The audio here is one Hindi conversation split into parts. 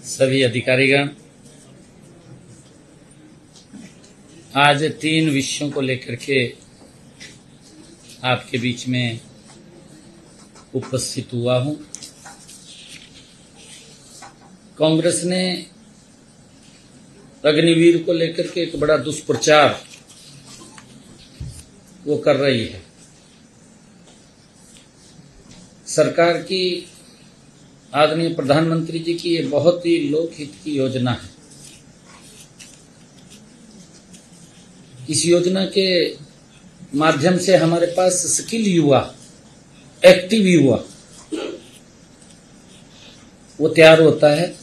सभी अधिकारीगण, आज 3 विषयों को लेकर के आपके बीच में उपस्थित हुआ हूं। कांग्रेस ने अग्निवीर को लेकर के एक बड़ा दुष्प्रचार वो कर रही है। सरकार की, आदरणीय प्रधानमंत्री जी की ये बहुत ही लोकहित की योजना है। इस योजना के माध्यम से हमारे पास स्किल युवा, एक्टिव युवा वो तैयार होता है।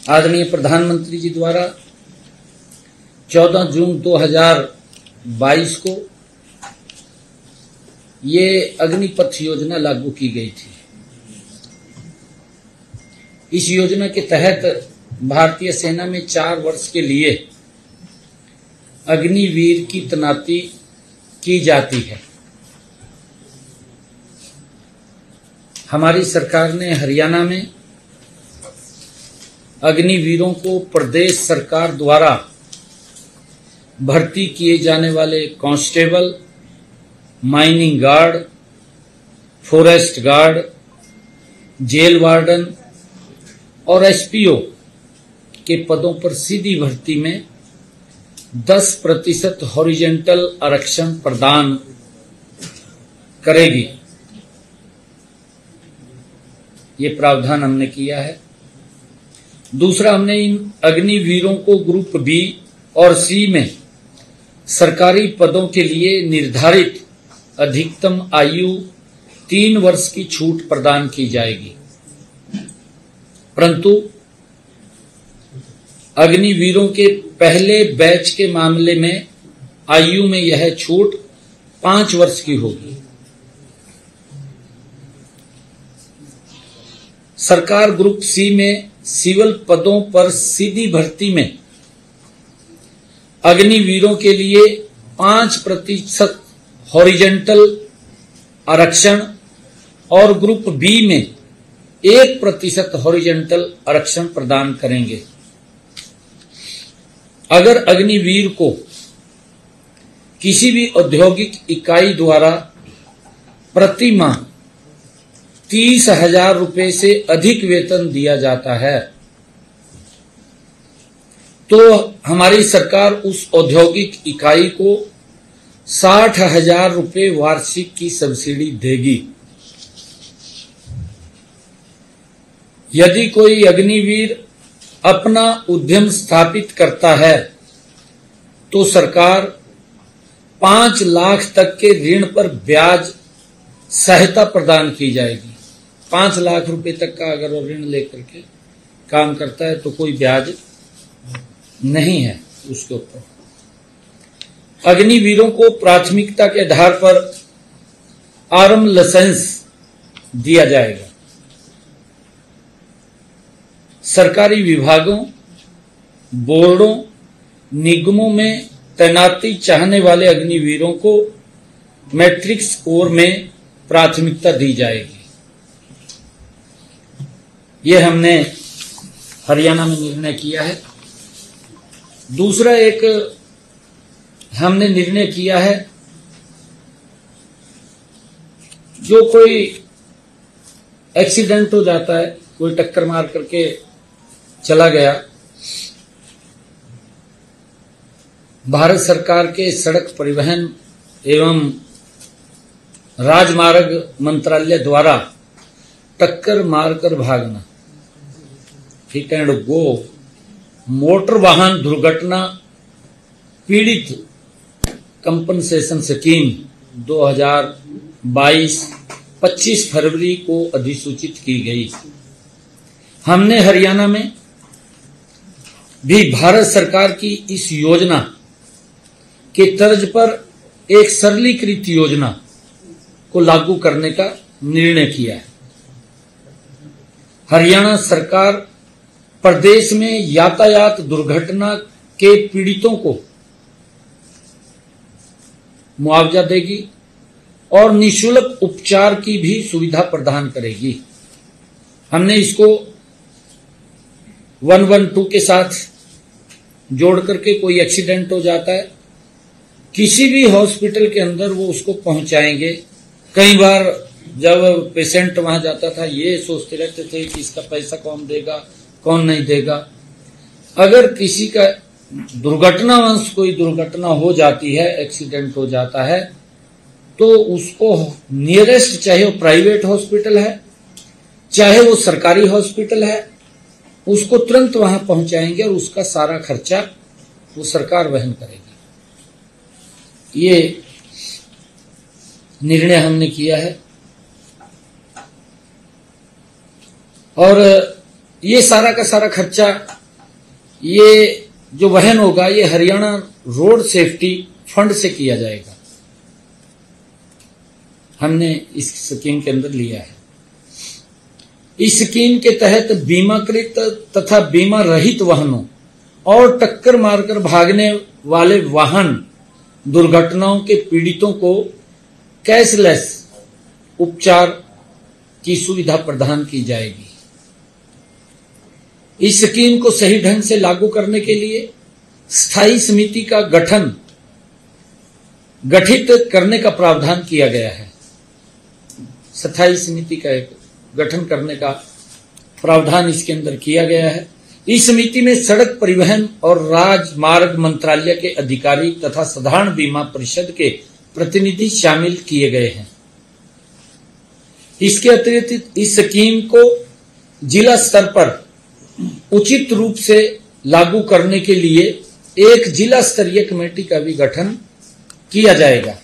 आदरणीय प्रधानमंत्री जी द्वारा 14 जून 2022 को ये अग्निपथ योजना लागू की गई थी। इस योजना के तहत भारतीय सेना में 4 वर्ष के लिए अग्निवीर की तैनाती की जाती है। हमारी सरकार ने हरियाणा में अग्निवीरों को प्रदेश सरकार द्वारा भर्ती किए जाने वाले constable, mining guard, forest guard, jail warden और एसपीओ के पदों पर सीधी भर्ती में 10% हॉरिजॉन्टल आरक्षण प्रदान करेगी। ये प्रावधान हमने किया है। दूसरा, हमने इन अग्निवीरों को ग्रुप बी और सी में सरकारी पदों के लिए निर्धारित अधिकतम आयु 3 वर्ष की छूट प्रदान की जाएगी, परंतु अग्निवीरों के पहले बैच के मामले में आयु में यह छूट 5 वर्ष की होगी। सरकार ग्रुप सी में सिविल पदों पर सीधी भर्ती में अग्निवीरों के लिए 5% हॉरिजॉन्टल आरक्षण और ग्रुप बी में 1% हॉरिजॉन्टल आरक्षण प्रदान करेंगे। अगर अग्निवीर को किसी भी औद्योगिक इकाई द्वारा प्रति माह 30,000 रुपए से अधिक वेतन दिया जाता है तो हमारी सरकार उस औद्योगिक इकाई को 60,000 रुपए वार्षिक की सब्सिडी देगी। यदि कोई अग्निवीर अपना उद्यम स्थापित करता है तो सरकार 5 लाख तक के ऋण पर ब्याज सहायता प्रदान की जाएगी। 5 लाख रुपए तक का अगर वो ऋण लेकर के काम करता है तो कोई ब्याज नहीं है उसके ऊपर। अग्निवीरों को प्राथमिकता के आधार पर आर्म लाइसेंस दिया जाएगा। सरकारी विभागों, बोर्डों, निगमों में तैनाती चाहने वाले अग्निवीरों को मैट्रिक स्कोर में प्राथमिकता दी जाएगी। ये हमने हरियाणा में निर्णय किया है। दूसरा एक हमने निर्णय किया है, जो कोई एक्सीडेंट हो जाता है, कोई टक्कर मार करके चला गया, भारत सरकार के सड़क परिवहन एवं राजमार्ग मंत्रालय द्वारा टक्कर मारकर भागना, हिट एंड गो मोटर वाहन दुर्घटना पीड़ित कंपनसेशन स्कीम 2022 25 फरवरी को अधिसूचित की गई। हमने हरियाणा में भी भारत सरकार की इस योजना के तर्ज पर एक सरलीकृत योजना को लागू करने का निर्णय किया है। हरियाणा सरकार प्रदेश में यातायात दुर्घटना के पीड़ितों को मुआवजा देगी और निःशुल्क उपचार की भी सुविधा प्रदान करेगी। हमने इसको 112 के साथ जोड़ करके कोई एक्सीडेंट हो जाता है, किसी भी हॉस्पिटल के अंदर वो उसको पहुंचाएंगे। कई बार जब पेशेंट वहां जाता था ये सोचते रहते थे कि इसका पैसा कौन देगा कौन नहीं देगा। अगर किसी का दुर्घटनावश कोई दुर्घटना हो जाती है, एक्सीडेंट हो जाता है, तो उसको नियरेस्ट, चाहे वो प्राइवेट हॉस्पिटल है चाहे वो सरकारी हॉस्पिटल है, उसको तुरंत वहां पहुंचाएंगे और उसका सारा खर्चा वो सरकार वहन करेगी। ये निर्णय हमने किया है और ये सारा का सारा खर्चा ये जो वहन होगा ये हरियाणा रोड सेफ्टी फंड से किया जाएगा। हमने इस स्कीम के अंदर लिया है। इस स्कीम के तहत बीमाकृत तथा बीमा रहित वाहनों और टक्कर मारकर भागने वाले वाहन दुर्घटनाओं के पीड़ितों को कैशलेस उपचार की सुविधा प्रदान की जाएगी। इस स्कीम को सही ढंग से लागू करने के लिए स्थायी समिति का गठित करने का प्रावधान किया गया है। स्थायी समिति का एक गठन करने का प्रावधान इसके अंदर किया गया है। इस समिति में सड़क परिवहन और राजमार्ग मंत्रालय के अधिकारी तथा साधारण बीमा परिषद के प्रतिनिधि शामिल किए गए हैं। इसके अतिरिक्त इस स्कीम को जिला स्तर पर उचित रूप से लागू करने के लिए एक जिला स्तरीय कमेटी का भी गठन किया जाएगा।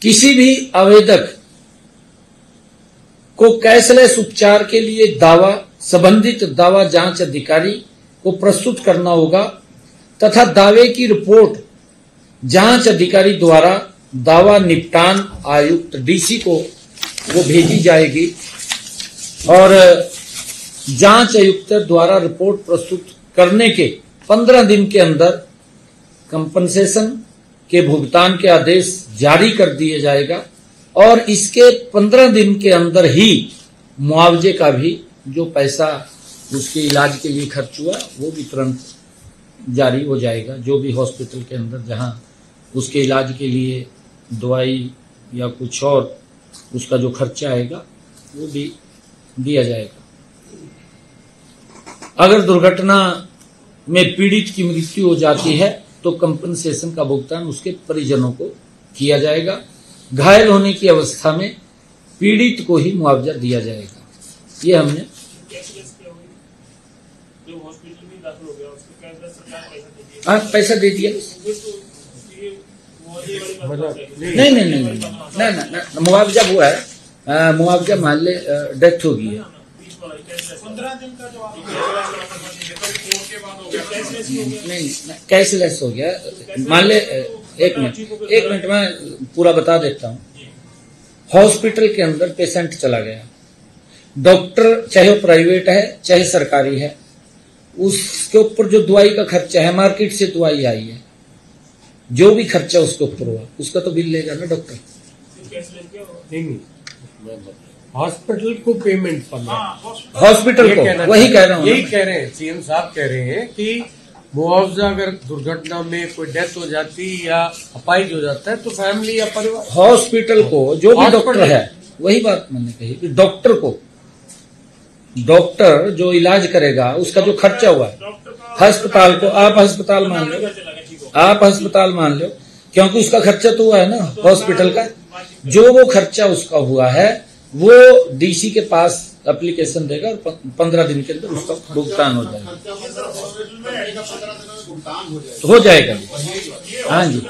किसी भी आवेदक को कैशलेस उपचार के लिए दावा संबंधित दावा जांच अधिकारी को प्रस्तुत करना होगा तथा दावे की रिपोर्ट जांच अधिकारी द्वारा दावा निपटान आयुक्त डीसी को वो भेजी जाएगी और जांच आयुक्त द्वारा रिपोर्ट प्रस्तुत करने के 15 दिन के अंदर कंपनसेशन के भुगतान के आदेश जारी कर दिया जाएगा और इसके 15 दिन के अंदर ही मुआवजे का भी जो पैसा उसके इलाज के लिए खर्च हुआ वो भी तुरंत जारी हो जाएगा। जो भी हॉस्पिटल के अंदर जहां उसके इलाज के लिए दवाई या कुछ और उसका जो खर्चा आएगा वो भी दिया जाएगा। अगर दुर्घटना में पीड़ित की मृत्यु हो जाती है तो कंपनसेशन का भुगतान उसके परिजनों को किया जाएगा। घायल होने की अवस्था में पीड़ित को ही मुआवजा दिया जाएगा। ये हमने पैसा दे दिया। नहीं, मुआवजा हुआ है। मुआवजा मान ले डेथ हो गई है 15 दिन का जो नहीं कैशलेस हो गया। मान ले एक मिनट में पूरा बता देता हूँ। हॉस्पिटल के अंदर पेशेंट चला गया, डॉक्टर चाहे वो प्राइवेट है चाहे सरकारी है, उसके ऊपर जो दवाई का खर्चा है, मार्केट से दवाई आई है, जो भी खर्चा उसके ऊपर हुआ उसका तो बिल लेगा ना डॉक्टर। नहीं, हॉस्पिटल को पेमेंट करना, हॉस्पिटल को, वही कह रहा हूँ, यही कह रहे हैं सीएम साहब कह रहे हैं कि मुआवजा अगर दुर्घटना में कोई डेथ हो जाती या अपाहिज हो जाता है तो फैमिली या परिवार, हॉस्पिटल को जो भी डॉक्टर है, वही बात मैंने कही कि डॉक्टर को, डॉक्टर जो इलाज करेगा उसका जो खर्चा हुआ है, अस्पताल को, आप अस्पताल मान लो, क्योंकि उसका खर्चा तो हुआ है ना हॉस्पिटल का, जो वो खर्चा उसका हुआ है वो डीसी के पास एप्लीकेशन देगा और 15 दिन के अंदर उसका भुगतान हो जाएगा। हो जाएगा। हाँ जी,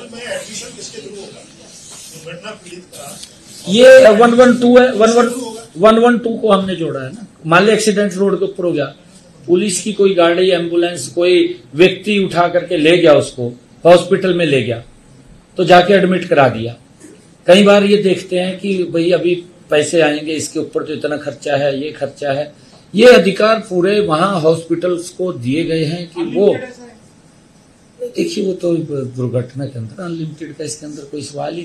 ये 112 है, 112 को हमने जोड़ा है ना। मान लो एक्सीडेंट रोड के ऊपर हो गया, पुलिस की कोई गाड़ी, एम्बुलेंस, कोई व्यक्ति उठा करके ले गया, उसको हॉस्पिटल में ले गया तो जाके एडमिट करा दिया। कई बार ये देखते हैं कि भाई अभी पैसे आएंगे, इसके ऊपर तो इतना खर्चा है, ये खर्चा है। ये अधिकार पूरे वहां हॉस्पिटल्स को दिए गए हैं कि वो देखिए, वो तो दुर्घटना के अंदर अनलिमिटेड का इसके अंदर कोई सवाल ही नहीं।